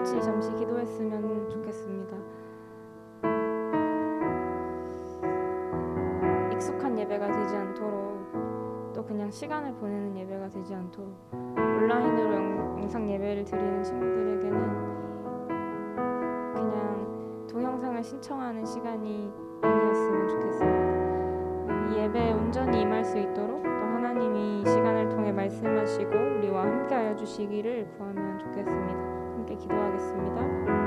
같이 잠시 기도했으면 좋겠습니다. 익숙한 예배가 되지 않도록, 또 그냥 시간을 보내는 예배가 되지 않도록 온라인으로 영상 예배를 드리는 친구들에게는 그냥 동영상을 신청하는 시간이 아니었으면 좋겠습니다. 이 예배에 온전히 임할 수 있도록 또 하나님이 이 시간을 통해 말씀하시고 우리와 함께하여 주시기를 구하면 좋겠습니다. 함께 기도하겠습니다.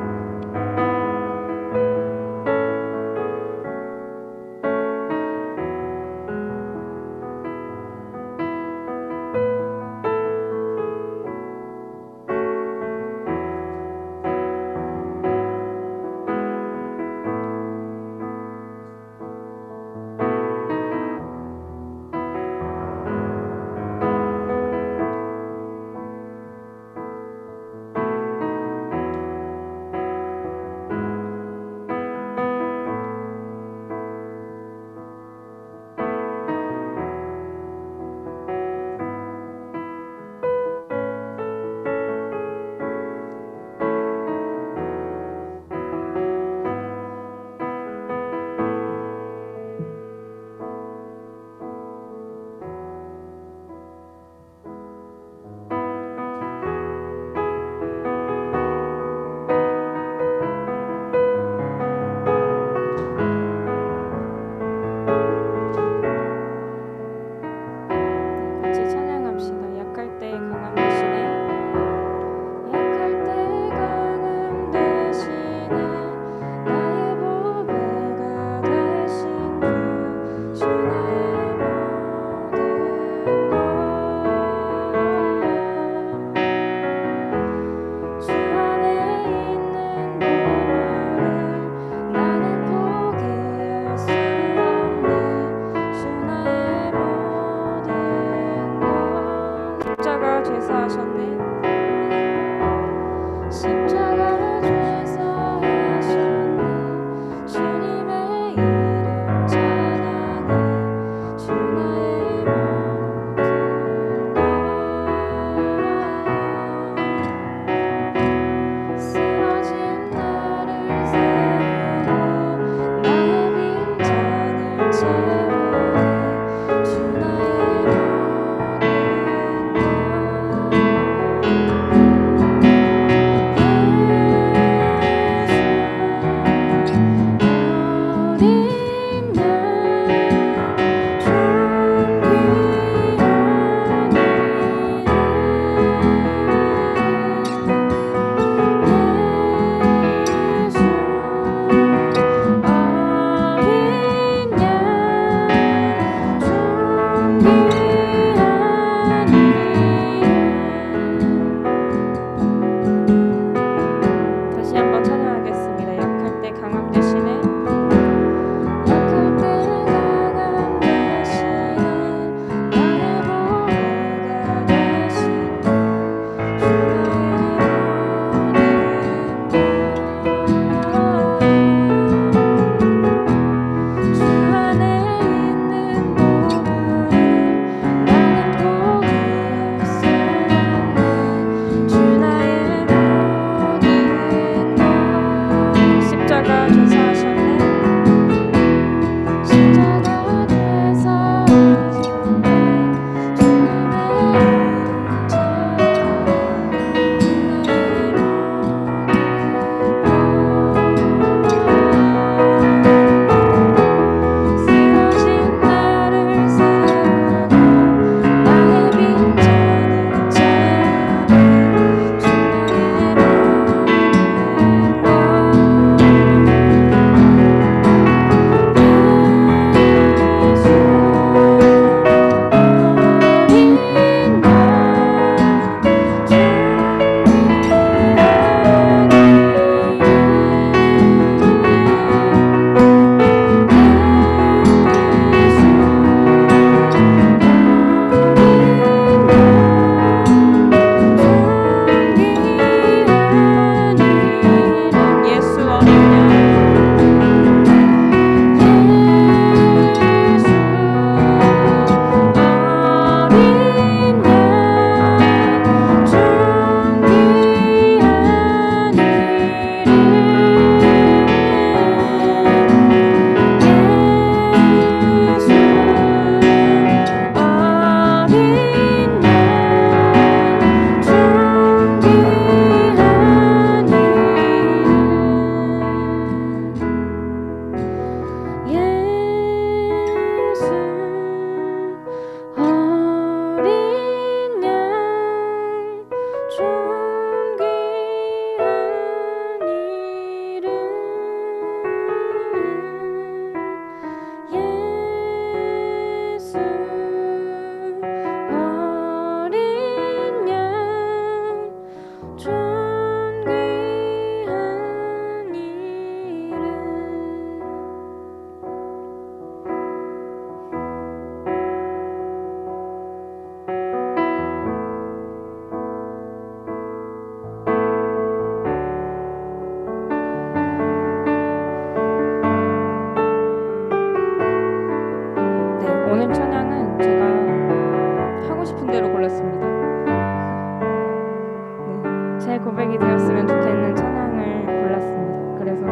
제 고백이 되었으면 좋겠는 찬양을 골랐습니다. 그래서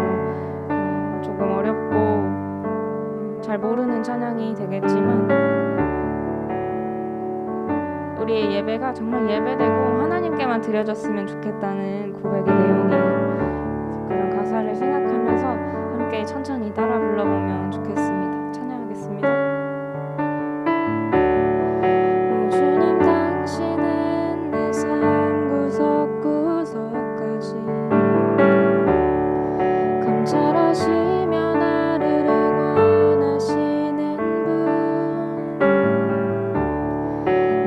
조금 어렵고 잘 모르는 찬양이 되겠지만 우리의 예배가 정말 예배되고 하나님께만 드려졌으면 좋겠다는 고백의 내용이, 그런 가사를 생각하면서 함께 천천히 따라 불러보면 좋겠습니다. 찬양하겠습니다. 오 주님, 당신은 내 삶 구석구석까지 감찰하시며 나를 응원하시는 분,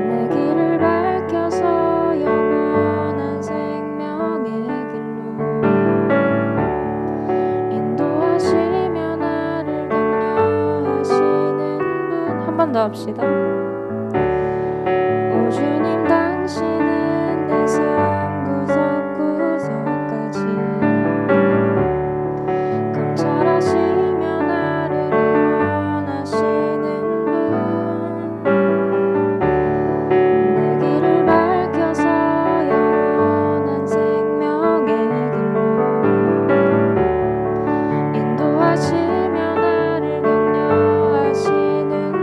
내 길을 밝혀서 영원한 생명의 길로 인도하시며 나를 격려하시는 분. 한 번 더 합시다. 오 주님, 당신은 내 삶 구석구석까지 감찰하시며 나를 응원하시는 분, 내 길을 밝혀서 영원한 생명의 길로 인도하시며 나를 격려하시는 분,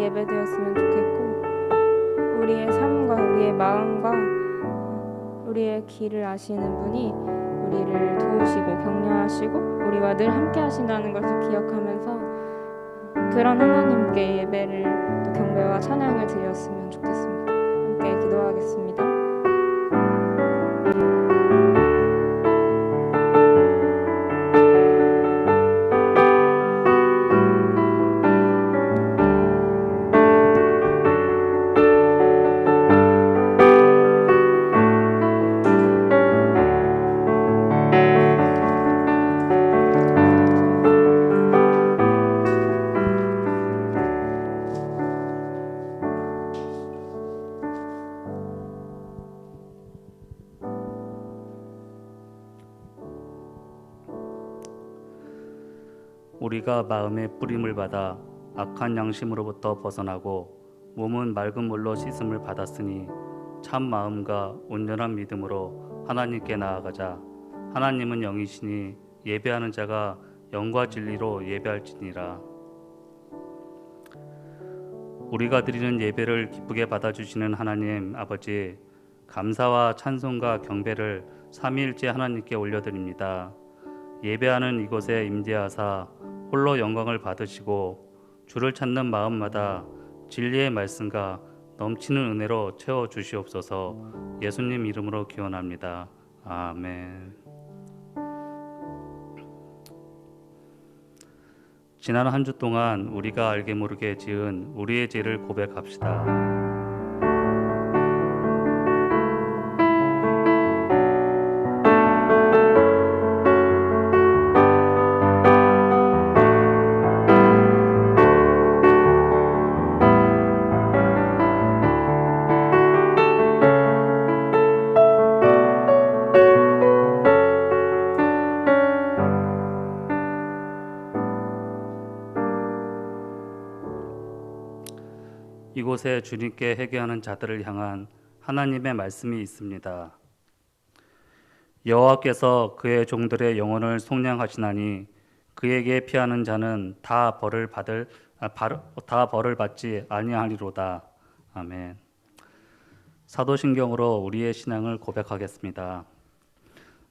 예배되었으면 좋겠고, 우리의 삶과 우리의 마음과 우리의 길을 아시는 분이 우리를 도우시고 격려하시고 우리와 늘 함께 하신다는 것을 기억하면서 그런 하나님께 예배를 또 경배와 찬양을 드렸으면 좋겠습니다. 함께 기도하겠습니다. 우리가 마음의 뿌림을 받아 악한 양심으로부터 벗어나고 몸은 맑은 물로 씻음을 받았으니 참 마음과 온전한 믿음으로 하나님께 나아가자. 하나님은 영이시니 예배하는 자가 영과 진리로 예배할지니라. 우리가 드리는 예배를 기쁘게 받아주시는 하나님 아버지, 감사와 찬송과 경배를 삼위일체 하나님께 올려드립니다. 예배하는 이곳에 임재하사 홀로 영광을 받으시고 주를 찾는 마음마다 진리의 말씀과 넘치는 은혜로 채워 주시옵소서. 예수님 이름으로 기원합니다. 아멘. 지난 한 주 동안 우리가 알게 모르게 지은 우리의 죄를 고백합시다. 이곳에 주님께 회개하는 자들을 향한 하나님의 말씀이 있습니다. 여호와께서 그의 종들의 영혼을 속량하시나니 그에게 피하는 자는 다 벌을 받지 아니하리로다. 아멘. 사도신경으로 우리의 신앙을 고백하겠습니다.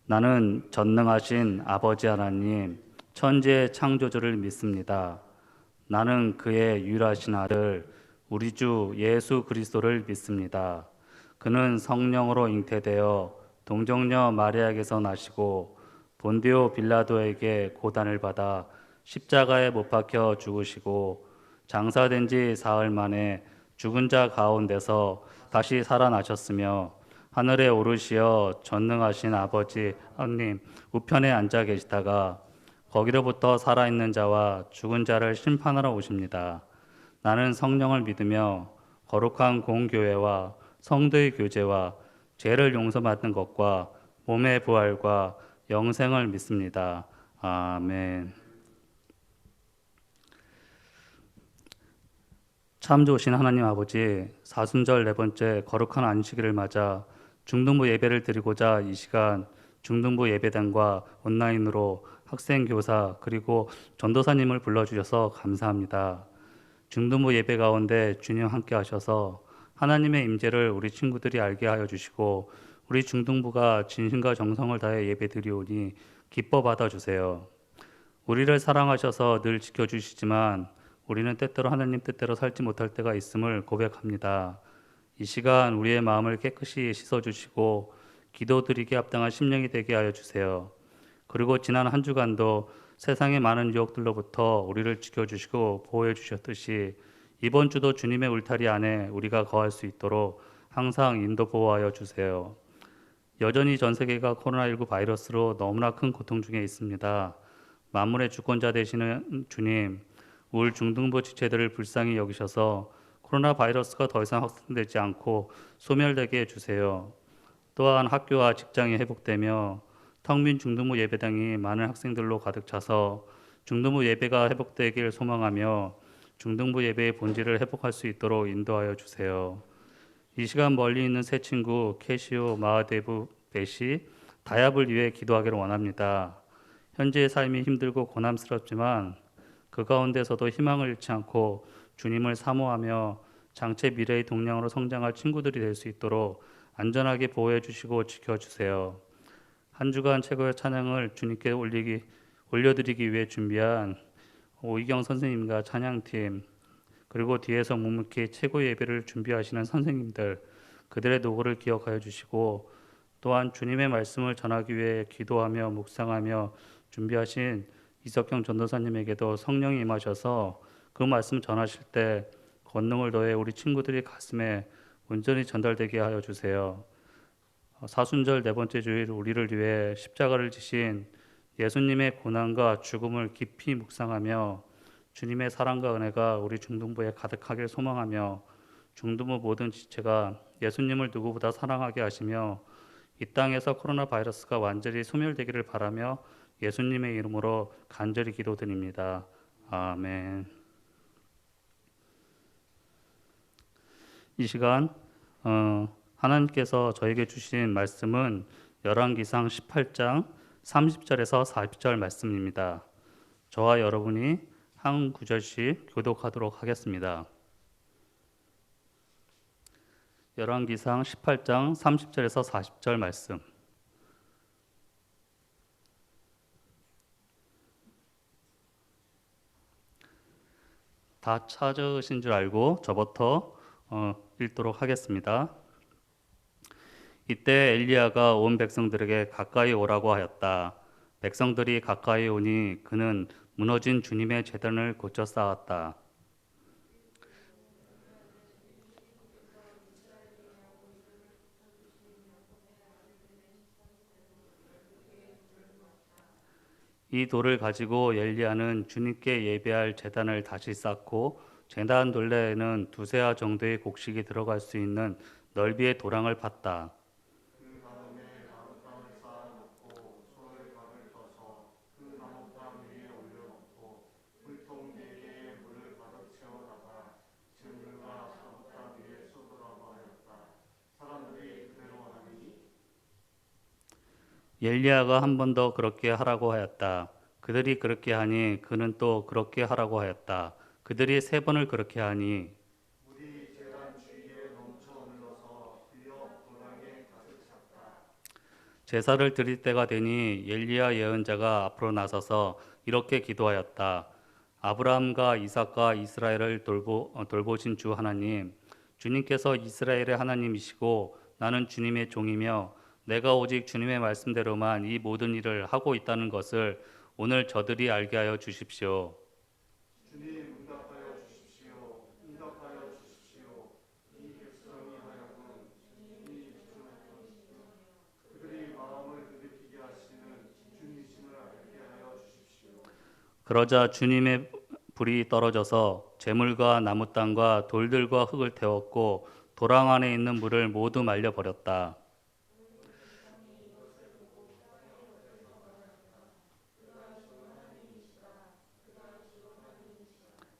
나는 전능하신 아버지 하나님, 천지의 창조주를 믿습니다. 나는 그의 유일하신 아들 우리 주 예수 그리스도를 믿습니다. 그는 성령으로 잉태되어 동정녀 마리아에게서 나시고 본디오 빌라도에게 고난을 받아 십자가에 못 박혀 죽으시고 장사된 지 사흘 만에 죽은 자 가운데서 다시 살아나셨으며 하늘에 오르시어 전능하신 아버지 하나님 우편에 앉아 계시다가 거기로부터 살아있는 자와 죽은 자를 심판하러 오십니다. 나는 성령을 믿으며 거룩한 공교회와 성도의 교제와 죄를 용서받는 것과 몸의 부활과 영생을 믿습니다. 아멘. 참 좋으신 하나님 아버지, 사순절 네 번째 거룩한 안식일을 맞아 중등부 예배를 드리고자 이 시간 중등부 예배당과 온라인으로 학생, 교사 그리고 전도사님을 불러주셔서 감사합니다. 중등부 예배 가운데 주님 함께 하셔서 하나님의 임재를 우리 친구들이 알게 하여 주시고 우리 중등부가 진심과 정성을 다해 예배 드리오니 기뻐 받아주세요. 우리를 사랑하셔서 늘 지켜주시지만 우리는 때때로 하나님 뜻대로 살지 못할 때가 있음을 고백합니다. 이 시간 우리의 마음을 깨끗이 씻어주시고 기도드리기에 합당한 심령이 되게 하여 주세요. 그리고 지난 한 주간도 세상의 많은 유혹들로부터 우리를 지켜주시고 보호해 주셨듯이 이번 주도 주님의 울타리 안에 우리가 거할 수 있도록 항상 인도 보호하여 주세요. 여전히 전 세계가 코로나19 바이러스로 너무나 큰 고통 중에 있습니다. 만물의 주권자 되시는 주님, 울 중등부 지체들을 불쌍히 여기셔서 코로나 바이러스가 더 이상 확산되지 않고 소멸되게 해주세요. 또한 학교와 직장이 회복되며 텅빈 중등부 예배당이 많은 학생들로 가득 차서 중등부 예배가 회복되길 소망하며 중등부 예배의 본질을 회복할 수 있도록 인도하여 주세요. 이 시간 멀리 있는 세 친구 캐시오, 마하데브, 베시, 다яб을 위해 기도하기를 원합니다. 현재의 삶이 힘들고 고난스럽지만 그 가운데서도 희망을 잃지 않고 주님을 사모하며 장차 미래의 동량으로 성장할 친구들이 될 수 있도록 안전하게 보호해 주시고 지켜주세요. 한 주간 최고의 찬양을 주님께 올려드리기 위해 준비한 오희경 선생님과 찬양팀, 그리고 뒤에서 묵묵히 최고의 예배를 준비하시는 선생님들, 그들의 노고를 기억하여 주시고, 또한 주님의 말씀을 전하기 위해 기도하며 묵상하며 준비하신 이석경 전도사님에게도 성령이 임하셔서 그 말씀 전하실 때 권능을 더해 우리 친구들이 가슴에 온전히 전달되게 하여 주세요. 사순절 네 번째 주일 우리를 위해 십자가를 지신 예수님의 고난과 죽음을 깊이 묵상하며 주님의 사랑과 은혜가 우리 중등부에 가득하길 소망하며 중등부 모든 지체가 예수님을 누구보다 사랑하게 하시며 이 땅에서 코로나 바이러스가 완전히 소멸되기를 바라며 예수님의 이름으로 간절히 기도드립니다. 아멘. 이 시간 하나님께서 저에게 주신 말씀은 열왕기상 18장 30절에서 40절 말씀입니다. 저와 여러분이 한 구절씩 교독하도록 하겠습니다. 열왕기상 18장 30절에서 40절 말씀. 다 찾으신 줄 알고 저부터 읽도록 하겠습니다. 이때 엘리야가 온 백성들에게 가까이 오라고 하였다. 백성들이 가까이 오니 그는 무너진 주님의 제단을 고쳐 쌓았다. 이 돌을 가지고 엘리야는 주님께 예배할 제단을 다시 쌓고 제단 둘레에는 두세아 정도의 곡식이 들어갈 수 있는 넓이의 도랑을 팠다. 엘리야가 한 번 더 그렇게 하라고 하였다. 그들이 그렇게 하니 그는 또 그렇게 하라고 하였다. 그들이 세 번을 그렇게 하니 제사를 드릴 때가 되니 엘리야 예언자가 앞으로 나서서 이렇게 기도하였다. 아브라함과 이삭과 이스라엘을 돌보신 주 하나님, 주님께서 이스라엘의 하나님이시고 나는 주님의 종이며 내가 오직 주님의 말씀대로만 이 모든 일을 하고 있다는 것을 오늘 저들이 알게 하여 주십시오. 그러자 주님의 불이 떨어져서 재물과 나무 땅과 돌들과 흙을 태웠고 도랑 안에 있는 물을 모두 말려 버렸다.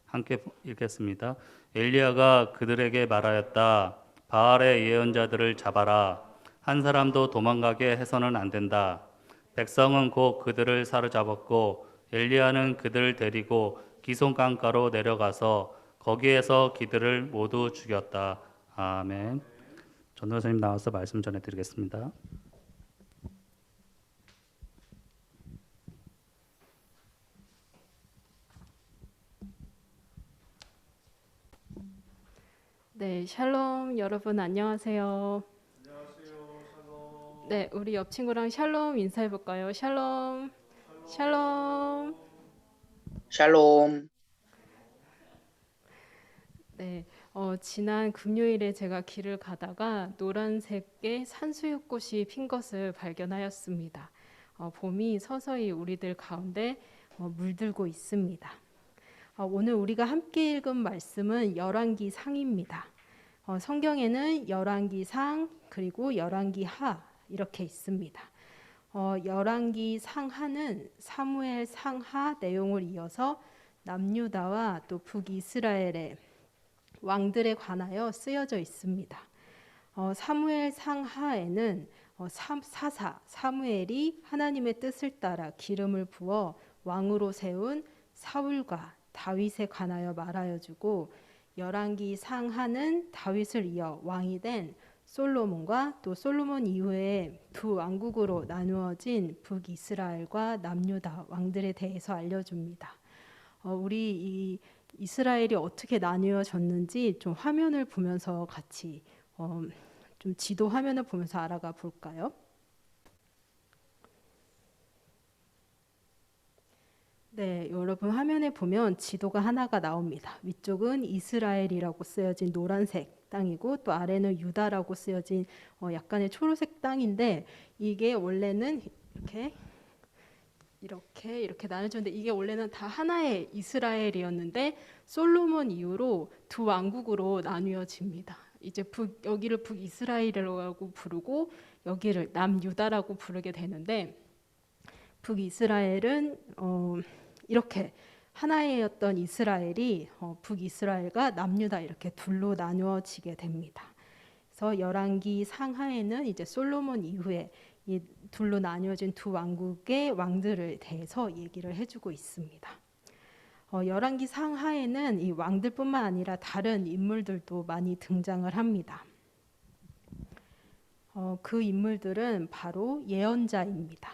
함께 읽겠습니다. 엘리야가 그들에게 말하였다. 바알의 예언자들을 잡아라. 한 사람도 도망가게 해서는 안 된다. 백성은 곧 그들을 사로잡았고 엘리야는 그들을 데리고 기손 강가로 내려가서 거기에서 그들을 모두 죽였다. 아멘. 전도사님 나와서 말씀 전해드리겠습니다. 네, 샬롬 여러분 안녕하세요. 안녕하세요. 샬롬. 네, 우리 옆 친구랑 샬롬 인사해 볼까요? 샬롬. 샬롬. 샬롬. 네, 지난 금요일에 제가 길을 가다가 노란색의 산수유꽃이 핀 것을 발견하였습니다. 봄이 서서히 우리들 가운데 물들고 있습니다. 오늘 우리가 함께 읽은 말씀은 열왕기상입니다. 성경에는 열왕기상 그리고 열왕기하 이렇게 있습니다. 열왕기상하는 사무엘 상하 내용을 이어서 남유다와 또 북이스라엘의 왕들에 관하여 쓰여져 있습니다. 사무엘 상하에는 사사 사무엘이 하나님의 뜻을 따라 기름을 부어 왕으로 세운 사울과 다윗에 관하여 말하여 주고 열왕기 상하는 다윗을 이어 왕이 된 솔로몬과 또 솔로몬 이후에 두 왕국으로 나누어진 북이스라엘과 남유다 왕들에 대해서 알려줍니다. 우리 이 이스라엘이 어떻게 나뉘어졌는지 좀 화면을 보면서 같이 좀 지도 화면을 보면서 알아가 볼까요? 네, 여러분 화면에 보면 지도가 하나가 나옵니다. 위쪽은 이스라엘이라고 쓰여진 노란색 땅이고 또 아래는 유다라고 쓰여진 약간의 초록색 땅인데 이게 원래는 이렇게 나눠졌는데 이게 원래는 다 하나의 이스라엘이었는데 솔로몬 이후로 두 왕국으로 나뉘어집니다. 이제 여기를 북이스라엘이라고 부르고 여기를 남유다라고 부르게 되는데 북이스라엘은 이렇게 하나였던 이스라엘이 북이스라엘과 남유다 이렇게 둘로 나누어지게 됩니다. 그래서 열왕기 상하에는 이제 솔로몬 이후에 이 둘로 나뉘어진 두 왕국의 왕들을 대해서 얘기를 해주고 있습니다. 열왕기 상하에는 이 왕들뿐만 아니라 다른 인물들도 많이 등장을 합니다. 그 인물들은 바로 예언자입니다.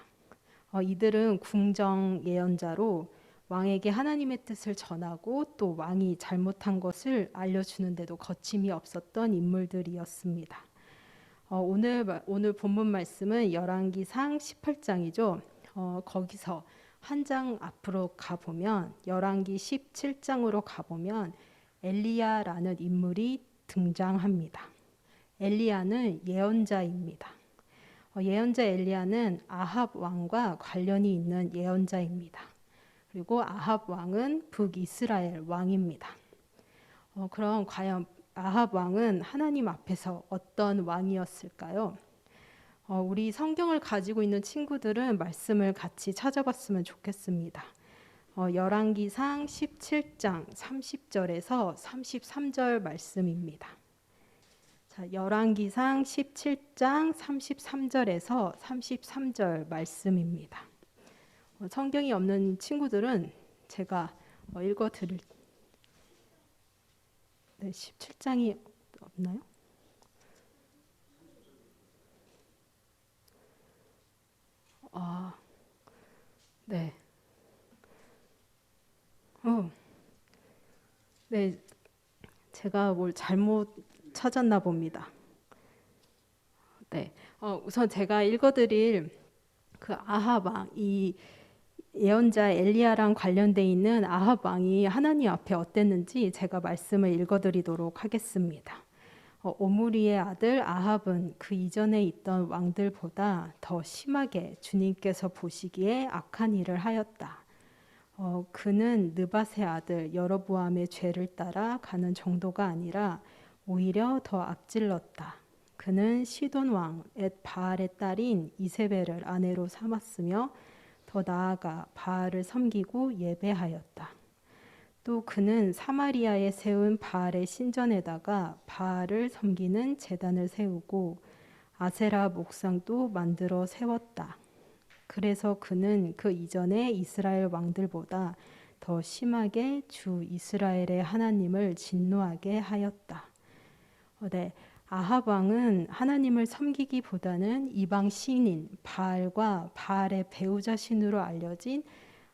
이들은 궁정 예언자로 왕에게 하나님의 뜻을 전하고 또 왕이 잘못한 것을 알려주는데도 거침이 없었던 인물들이었습니다. 오늘 본문 말씀은 열왕기상 18장이죠. 거기서 한 장 앞으로 가보면 열왕기 17장으로 가보면 엘리야라는 인물이 등장합니다. 엘리야는 예언자입니다. 예언자 엘리야는 아합 왕과 관련이 있는 예언자입니다. 그리고 아합 왕은 북이스라엘 왕입니다. 그럼 과연 아합 왕은 하나님 앞에서 어떤 왕이었을까요? 우리 성경을 가지고 있는 친구들은 말씀을 같이 찾아봤으면 좋겠습니다. 열왕기상 17장 30절에서 33절 말씀입니다. 자, 열왕기상 17장 33절에서 33절 말씀입니다. 성경이 없는 친구들은 제가 읽어 드릴 17장이 없나요? 네. 네. 제가 뭘 잘못 찾았나 봅니다. 네. 우선 제가 읽어드릴 그 아합 왕, 이 예언자 엘리야랑 관련돼 있는 아합 왕이 하나님 앞에 어땠는지 제가 말씀을 읽어드리도록 하겠습니다. 오므리의 아들 아합은 그 이전에 있던 왕들보다 더 심하게 주님께서 보시기에 악한 일을 하였다. 그는 느밧의 아들 여로보암의 죄를 따라 가는 정도가 아니라 오히려 더 앞질렀다. 그는 시돈 왕 엣바알의 딸인 이세벨을 아내로 삼았으며 더 나아가 바알을 섬기고 예배하였다. 또 그는 사마리아에 세운 바알의 신전에다가 바알을 섬기는 제단을 세우고 아세라 목상도 만들어 세웠다. 그래서 그는 그 이전에 이스라엘 왕들보다 더 심하게 주 이스라엘의 하나님을 진노하게 하였다. 네, 아합 왕은 하나님을 섬기기보다는 이방 신인 바알과 바알의 배우자 신으로 알려진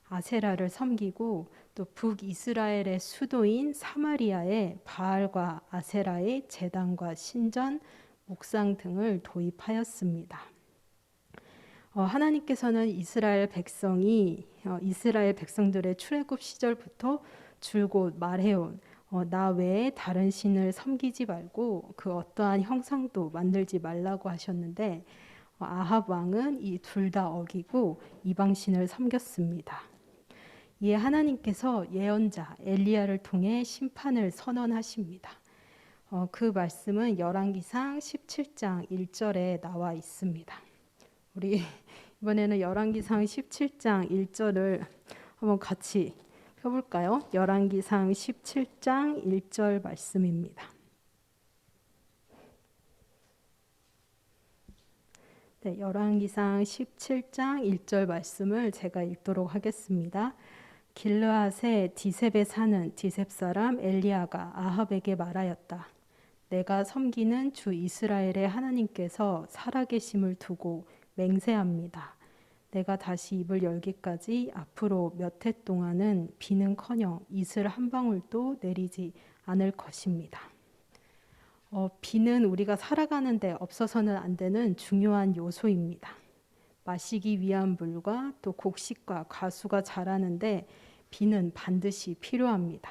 아세라를 섬기고 또 북이스라엘의 수도인 사마리아에 바알과 아세라의 제단과 신전, 목상 등을 도입하였습니다. 하나님께서는 이스라엘 백성들의 출애굽 시절부터 줄곧 말해온 나 외에 다른 신을 섬기지 말고 그 어떠한 형상도 만들지 말라고 하셨는데 아합 왕은 이 둘 다 어기고 이방 신을 섬겼습니다. 이에 하나님께서 예언자 엘리야를 통해 심판을 선언하십니다. 그 말씀은 열왕기상 17장 1절에 나와 있습니다. 우리 이번에는 열왕기상 17장 1절을 한번 같이 펴볼까요? 열왕기상 17장 1절 말씀입니다. 네, 열왕기상 17장 1절 말씀을 제가 읽도록 하겠습니다. 길르앗의 디셉에 사는 디셉 사람 엘리야가 아합에게 말하였다. 내가 섬기는 주 이스라엘의 하나님께서 살아계심을 두고 맹세합니다. 내가 다시 입을 열기까지 앞으로 몇 해 동안은 비는커녕 이슬 한 방울도 내리지 않을 것입니다. 비는 우리가 살아가는데 없어서는 안 되는 중요한 요소입니다. 마시기 위한 물과 또 곡식과 과수가 자라는데 비는 반드시 필요합니다.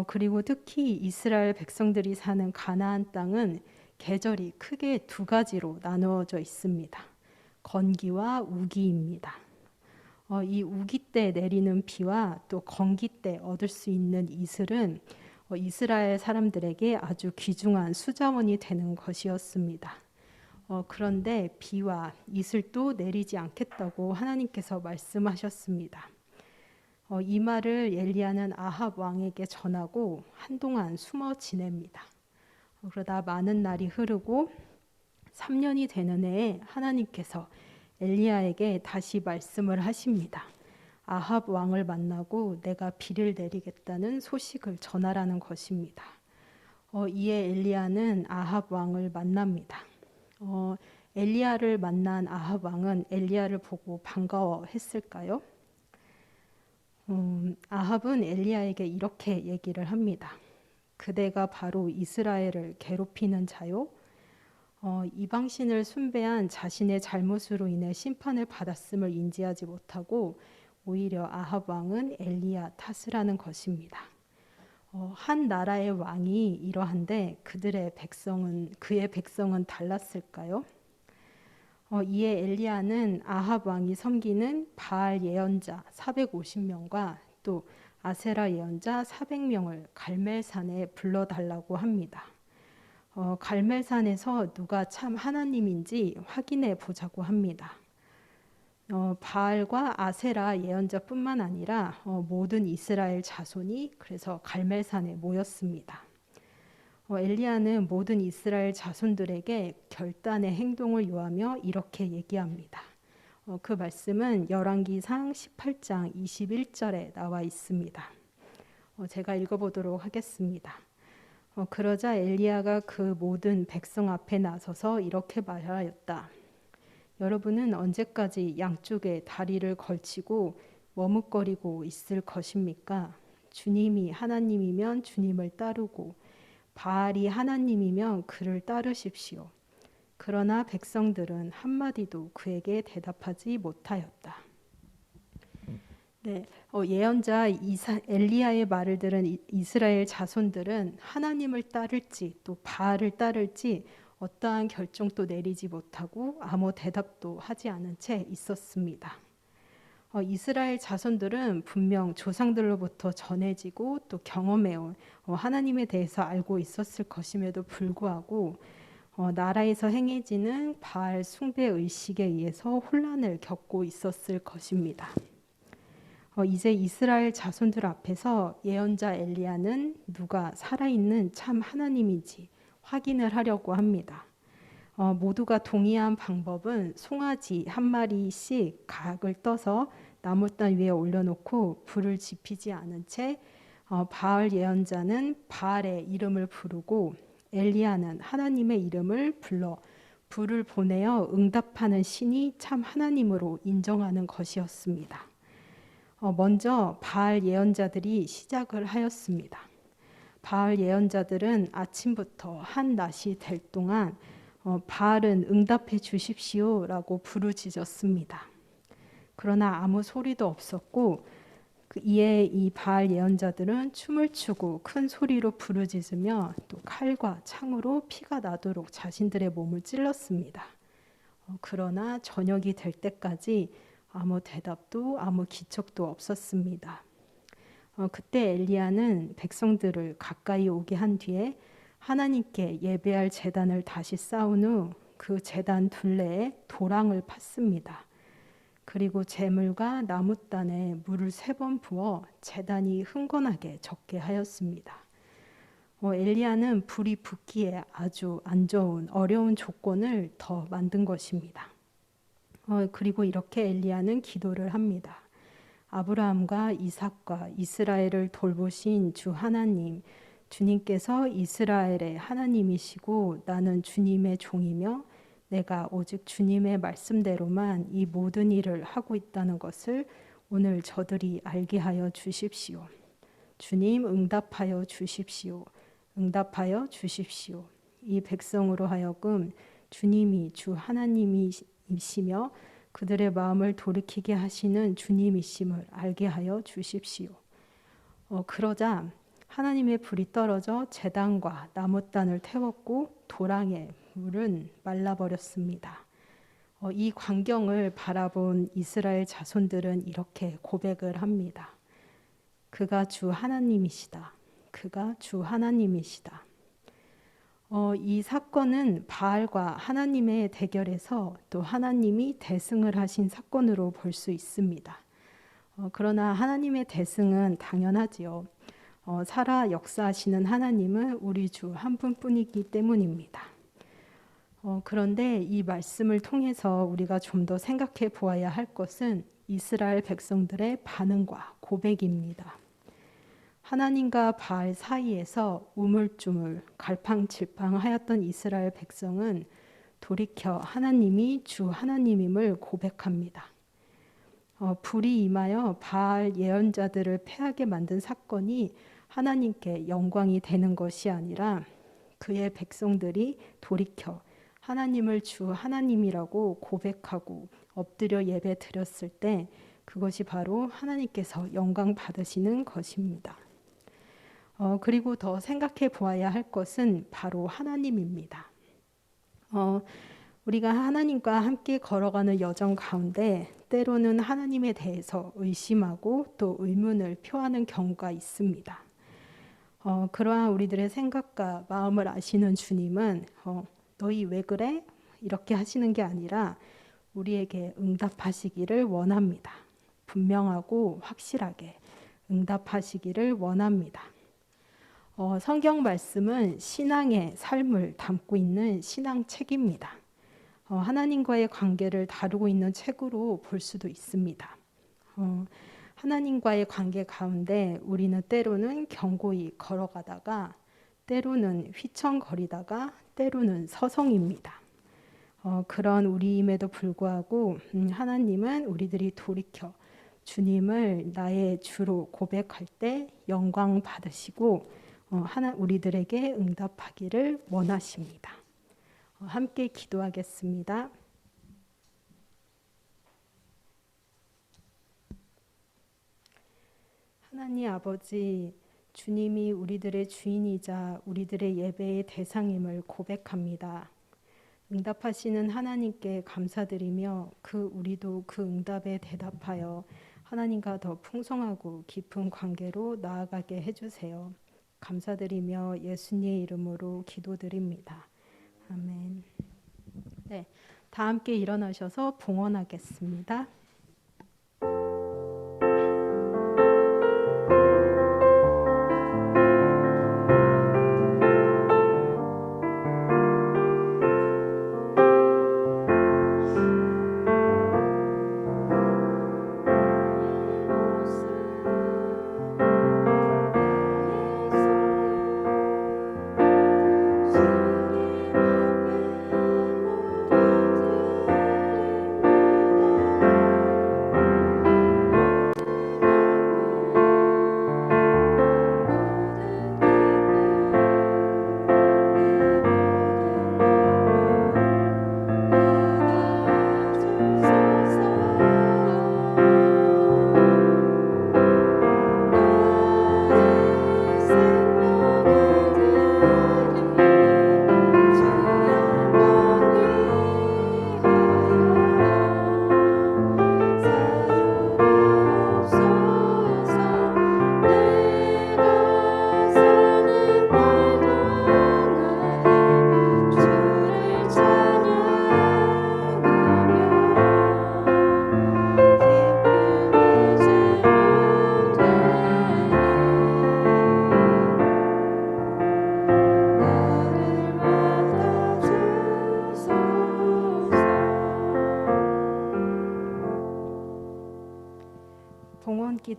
그리고 특히 이스라엘 백성들이 사는 가나안 땅은 계절이 크게 두 가지로 나누어져 있습니다. 건기와 우기입니다. 이 우기 때 내리는 비와 또 건기 때 얻을 수 있는 이슬은 이스라엘 사람들에게 아주 귀중한 수자원이 되는 것이었습니다. 그런데 비와 이슬도 내리지 않겠다고 하나님께서 말씀하셨습니다. 이 말을 엘리야는 아합 왕에게 전하고 한동안 숨어 지냅니다. 그러다 많은 날이 흐르고 3년이 되는 해에 하나님께서 엘리야에게 다시 말씀을 하십니다. 아합 왕을 만나고 내가 비를 내리겠다는 소식을 전하라는 것입니다. 이에 엘리야는 아합 왕을 만납니다. 엘리야를 만난 아합 왕은 엘리야를 보고 반가워했을까요? 아합은 엘리야에게 이렇게 얘기를 합니다. 그대가 바로 이스라엘을 괴롭히는 자요. 이방신을 숭배한 자신의 잘못으로 인해 심판을 받았음을 인지하지 못하고 오히려 아합 왕은 엘리야 탓을 하는 것입니다. 한 나라의 왕이 이러한데 그의 백성은 달랐을까요? 이에 엘리야는 아합 왕이 섬기는 바알 예언자 450명과 또 아세라 예언자 400명을 갈멜산에 불러달라고 합니다. 갈멜산에서 누가 참 하나님인지 확인해 보자고 합니다. 바알과 아세라 예언자뿐만 아니라 모든 이스라엘 자손이 그래서 갈멜산에 모였습니다. 엘리야는 모든 이스라엘 자손들에게 결단의 행동을 요하며 이렇게 얘기합니다. 그 말씀은 열왕기상 18장 21절에 나와 있습니다. 제가 읽어보도록 하겠습니다. 그러자 엘리야가 그 모든 백성 앞에 나서서 이렇게 말하였다. 여러분은 언제까지 양쪽에 다리를 걸치고 머뭇거리고 있을 것입니까? 주님이 하나님이면 주님을 따르고 바알이 하나님이면 그를 따르십시오. 그러나 백성들은 한마디도 그에게 대답하지 못하였다. 네, 예언자 엘리야의 말을 들은 이스라엘 자손들은 하나님을 따를지 또 바알을 따를지 어떠한 결정도 내리지 못하고 아무 대답도 하지 않은 채 있었습니다. 이스라엘 자손들은 분명 조상들로부터 전해지고 또 경험해온 하나님에 대해서 알고 있었을 것임에도 불구하고 나라에서 행해지는 바알 숭배 의식에 의해서 혼란을 겪고 있었을 것입니다. 이제 이스라엘 자손들 앞에서 예언자 엘리야는 누가 살아있는 참 하나님인지 확인을 하려고 합니다. 모두가 동의한 방법은 송아지 한 마리씩 각을 떠서 나무단 위에 올려놓고 불을 지피지 않은 채 바알 예언자는 바알의 이름을 부르고 엘리야는 하나님의 이름을 불러 불을 보내어 응답하는 신이 참 하나님으로 인정하는 것이었습니다. 먼저 바알 예언자들이 시작을 하였습니다. 바알 예언자들은 아침부터 한 낮이 될 동안 바알은 응답해 주십시오라고 부르짖었습니다. 그러나 아무 소리도 없었고 이에 이 바알 예언자들은 춤을 추고 큰 소리로 부르짖으며 또 칼과 창으로 피가 나도록 자신들의 몸을 찔렀습니다. 그러나 저녁이 될 때까지 아무 대답도 아무 기척도 없었습니다. 그때 엘리야는 백성들을 가까이 오게 한 뒤에 하나님께 예배할 제단을 다시 쌓은 후 그 제단 둘레에 도랑을 팠습니다. 그리고 제물과 나무단에 물을 3번 부어 제단이 흥건하게 적게 하였습니다. 엘리야는 불이 붙기에 아주 안 좋은 어려운 조건을 더 만든 것입니다. 그리고 이렇게 엘리야는 기도를 합니다. 아브라함과 이삭과 이스라엘을 돌보신 주 하나님, 주님께서 이스라엘의 하나님이시고 나는 주님의 종이며 내가 오직 주님의 말씀대로만 이 모든 일을 하고 있다는 것을 오늘 저들이 알게 하여 주십시오. 주님 응답하여 주십시오. 응답하여 주십시오. 이 백성으로 하여금 주님이 주 하나님이시며 그들의 마음을 돌이키게 하시는 주님이심을 알게 하여 주십시오. 그러자 하나님의 불이 떨어져 제단과 나무단을 태웠고 도랑의 물은 말라버렸습니다. 이 광경을 바라본 이스라엘 자손들은 이렇게 고백을 합니다. 그가 주 하나님이시다. 그가 주 하나님이시다. 이 사건은 바알과 하나님의 대결에서 또 하나님이 대승을 하신 사건으로 볼 수 있습니다. 그러나 하나님의 대승은 당연하지요. 살아 역사하시는 하나님은 우리 주 한 분뿐이기 때문입니다. 그런데 이 말씀을 통해서 우리가 좀 더 생각해 보아야 할 것은 이스라엘 백성들의 반응과 고백입니다. 하나님과 바알 사이에서 우물쭈물 갈팡질팡하였던 이스라엘 백성은 돌이켜 하나님이 주 하나님임을 고백합니다. 불이 임하여 바알 예언자들을 패하게 만든 사건이 하나님께 영광이 되는 것이 아니라 그의 백성들이 돌이켜 하나님을 주 하나님이라고 고백하고 엎드려 예배 드렸을 때 그것이 바로 하나님께서 영광 받으시는 것입니다. 그리고 더 생각해 보아야 할 것은 바로 하나님입니다. 우리가 하나님과 함께 걸어가는 여정 가운데 때로는 하나님에 대해서 의심하고 또 의문을 표하는 경우가 있습니다. 그러한 우리들의 생각과 마음을 아시는 주님은 너희 왜 그래? 이렇게 하시는 게 아니라 우리에게 응답하시기를 원합니다. 분명하고 확실하게 응답하시기를 원합니다. 성경 말씀은 신앙의 삶을 담고 있는 신앙책입니다. 하나님과의 관계를 다루고 있는 책으로 볼 수도 있습니다. 하나님과의 관계 가운데 우리는 때로는 견고히 걸어가다가 때로는 휘청거리다가 때로는 서성입니다. 그런 우리임에도 불구하고 하나님은 우리들이 돌이켜 주님을 나의 주로 고백할 때 영광 받으시고 우리들에게 응답하기를 원하십니다. 함께 기도하겠습니다. 하나님 아버지, 주님이 우리들의 주인이자 우리들의 예배의 대상임을 고백합니다. 응답하시는 하나님께 감사드리며 우리도 그 응답에 대답하여 하나님과 더 풍성하고 깊은 관계로 나아가게 해주세요. 감사드리며 예수님의 이름으로 기도드립니다. 아멘. 네, 다 함께 일어나셔서 봉헌하겠습니다.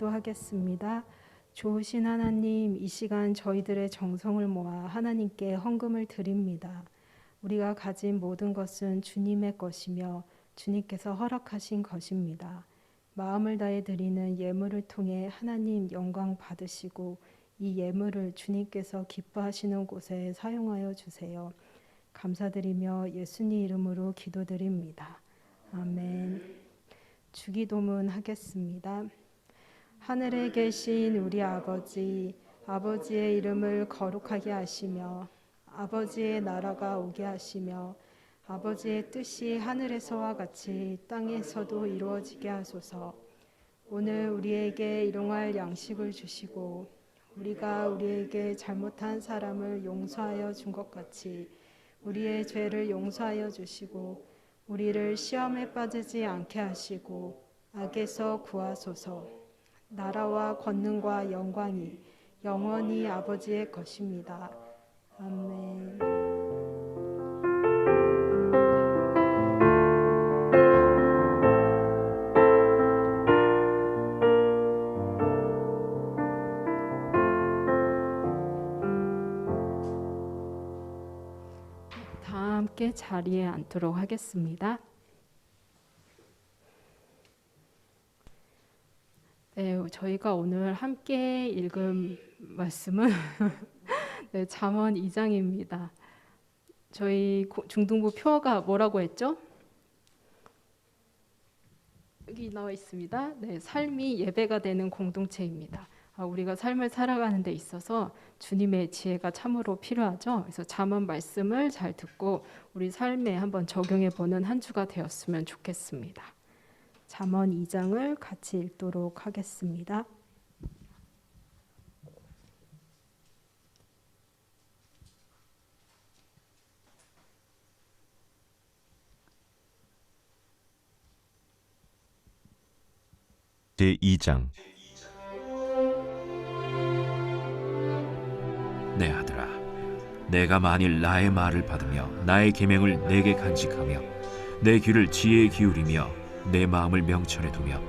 기도하겠습니다. 좋으신 하나님, 이 시간 저희들의 정성을 모아 하나님께 헌금을 드립니다. 우리가 가진 모든 것은 주님의 것이며 주님께서 허락하신 것입니다. 마음을 다해 드리는 예물을 통해 하나님 영광 받으시고 이 예물을 주님께서 기뻐하시는 곳에 사용하여 주세요. 감사드리며 예수님 이름으로 기도드립니다. 아멘. 주기도문 하겠습니다. 하늘에 계신 우리 아버지, 아버지의 이름을 거룩하게 하시며 아버지의 나라가 오게 하시며 아버지의 뜻이 하늘에서와 같이 땅에서도 이루어지게 하소서. 오늘 우리에게 일용할 양식을 주시고 우리가 우리에게 잘못한 사람을 용서하여 준 것 같이 우리의 죄를 용서하여 주시고 우리를 시험에 빠지지 않게 하시고 악에서 구하소서. 나라와 권능과 영광이 영원히 아버지의 것입니다. 아멘. 다 함께 자리에 앉도록 하겠습니다. 네, 저희가 오늘 함께 읽은 말씀은 네, 잠언 2장입니다. 저희 중등부 표어가 뭐라고 했죠? 여기 나와 있습니다. 네, 삶이 예배가 되는 공동체입니다. 우리가 삶을 살아가는 데 있어서 주님의 지혜가 참으로 필요하죠. 그래서 잠언 말씀을 잘 듣고 우리 삶에 한번 적용해 보는 한 주가 되었으면 좋겠습니다. 잠언 2장을 같이 읽도록 하겠습니다. 제2장 내 아들아, 내가 만일 나의 말을 받으며 나의 계명을 내게 간직하며 내 귀를 지혜에 기울이며 내 마음을 명철에 두며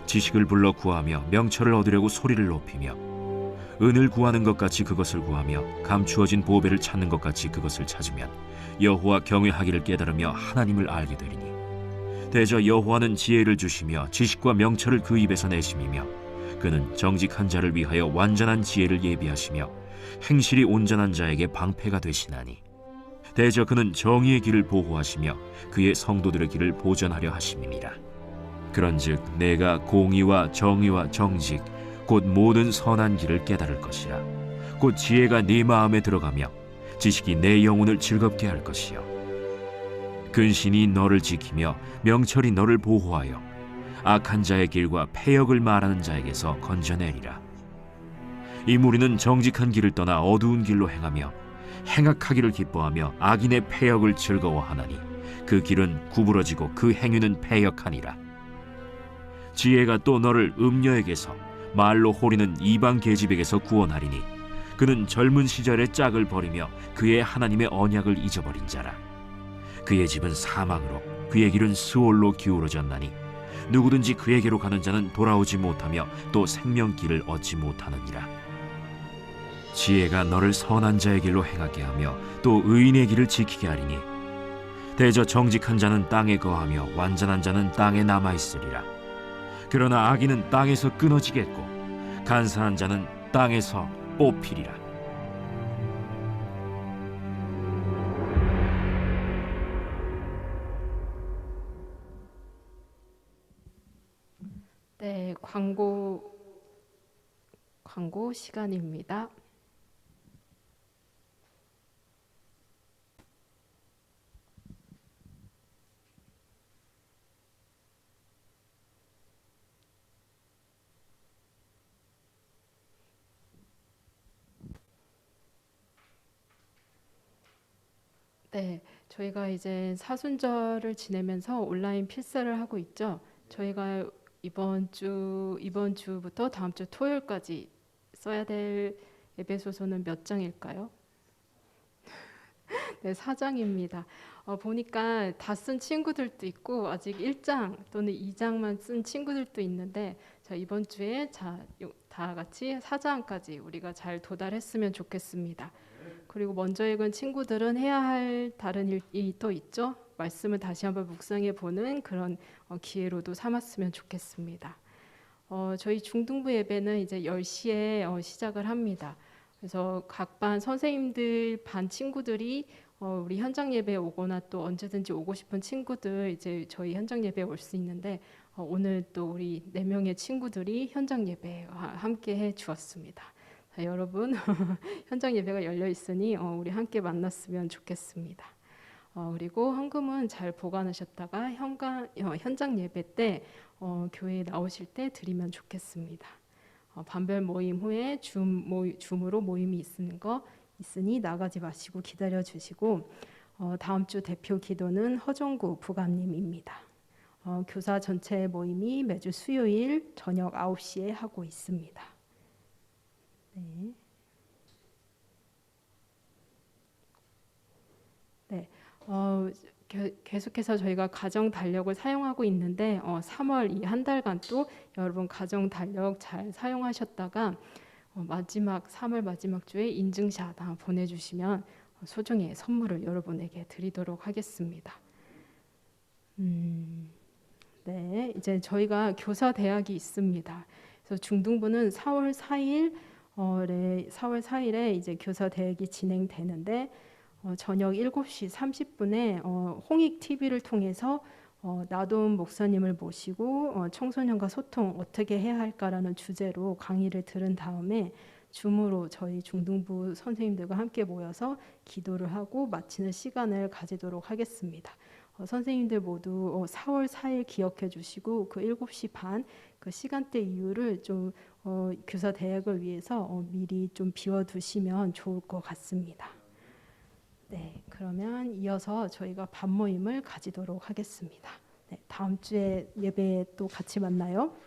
지식을 불러 구하며 명철을 얻으려고 소리를 높이며 은을 구하는 것 같이 그것을 구하며 감추어진 보배를 찾는 것 같이 그것을 찾으면 여호와 경외하기를 깨달으며 하나님을 알게 되리니 대저 여호와는 지혜를 주시며 지식과 명철을 그 입에서 내심이며 그는 정직한 자를 위하여 완전한 지혜를 예비하시며 행실이 온전한 자에게 방패가 되시나니 대저 그는 정의의 길을 보호하시며 그의 성도들의 길을 보전하려 하심이니라. 그런즉 내가 공의와 정의와 정직 곧 모든 선한 길을 깨달을 것이라. 곧 지혜가 네 마음에 들어가며 지식이 내 영혼을 즐겁게 할 것이요 근신이 너를 지키며 명철이 너를 보호하여 악한 자의 길과 패역을 말하는 자에게서 건져내리라. 이 무리는 정직한 길을 떠나 어두운 길로 행하며 행악하기를 기뻐하며 악인의 패역을 즐거워하나니 그 길은 구부러지고 그 행위는 패역하니라. 지혜가 또 너를 음녀에게서 말로 호리는 이방 계집에게서 구원하리니 그는 젊은 시절의 짝을 버리며 그의 하나님의 언약을 잊어버린 자라. 그의 집은 사망으로 그의 길은 스올로 기울어졌나니 누구든지 그에게로 가는 자는 돌아오지 못하며 또 생명길을 얻지 못하느니라. 지혜가 너를 선한 자의 길로 행하게 하며 또 의인의 길을 지키게 하리니 대저 정직한 자는 땅에 거하며 완전한 자는 땅에 남아있으리라. 그러나 악인은 땅에서 끊어지겠고 간사한 자는 땅에서 뽑히리라. 네, 광고 시간입니다. 네, 저희가 이제 사순절을 지내면서 온라인 필사를 하고 있죠. 저희가 이번 주부터 다음 주 토요일까지 써야 될 에베소서는 몇 장일까요? 네, 4장입니다. 보니까 다 쓴 친구들도 있고 아직 1장 또는 2장만 쓴 친구들도 있는데 자, 이번 주에 다 같이 사자항까지 우리가 잘 도달했으면 좋겠습니다. 그리고 먼저 읽은 친구들은 해야 할 다른 일이 또 있죠. 말씀을 다시 한번 묵상해 보는 그런 기회로도 삼았으면 좋겠습니다. 저희 중등부 예배는 이제 10시에 시작을 합니다. 그래서 각 반 선생님들 반 친구들이 우리 현장 예배에 오거나 또 언제든지 오고 싶은 친구들 이제 저희 현장 예배에 올 수 있는데 오늘 또 우리 4명의 친구들이 현장 예배에 함께 해 주었습니다. 자, 여러분 현장 예배가 열려 있으니 우리 함께 만났으면 좋겠습니다. 그리고 헌금은 잘 보관하셨다가 현장 예배 때 교회에 나오실 때 드리면 좋겠습니다. 반별 모임 후에 줌으로 모임이 있으니 나가지 마시고 기다려 주시고 다음 주 대표 기도는 허종구 부감님입니다. 교사 전체 모임이 매주 수요일 저녁 9시에 하고 있습니다. 네. 네. 계속해서 저희가 가정 달력을 사용하고 있는데 3월 이 한 달간 또 여러분 가정 달력 잘 사용하셨다가 3월 마지막 주에 인증샷 보내주시면 소정의 선물을 여러분에게 드리도록 하겠습니다. 네, 이제 저희가 교사 대학이 있습니다. 그래서 중등부는 4월 4일에 이제 교사 대학이 진행되는데 저녁 7시 30분에 홍익 TV를 통해서 나돈 목사님을 모시고 청소년과 소통 어떻게 해야 할까라는 주제로 강의를 들은 다음에 줌으로 저희 중등부 선생님들과 함께 모여서 기도를 하고 마치는 시간을 가지도록 하겠습니다. 선생님들 모두 4월 4일 기억해 주시고 그 7시 반 그 시간대 이후를 좀 교사 대학을 위해서 미리 좀 비워두시면 좋을 것 같습니다. 네, 그러면 이어서 저희가 밥 모임을 가지도록 하겠습니다. 네, 다음 주에 예배에 또 같이 만나요.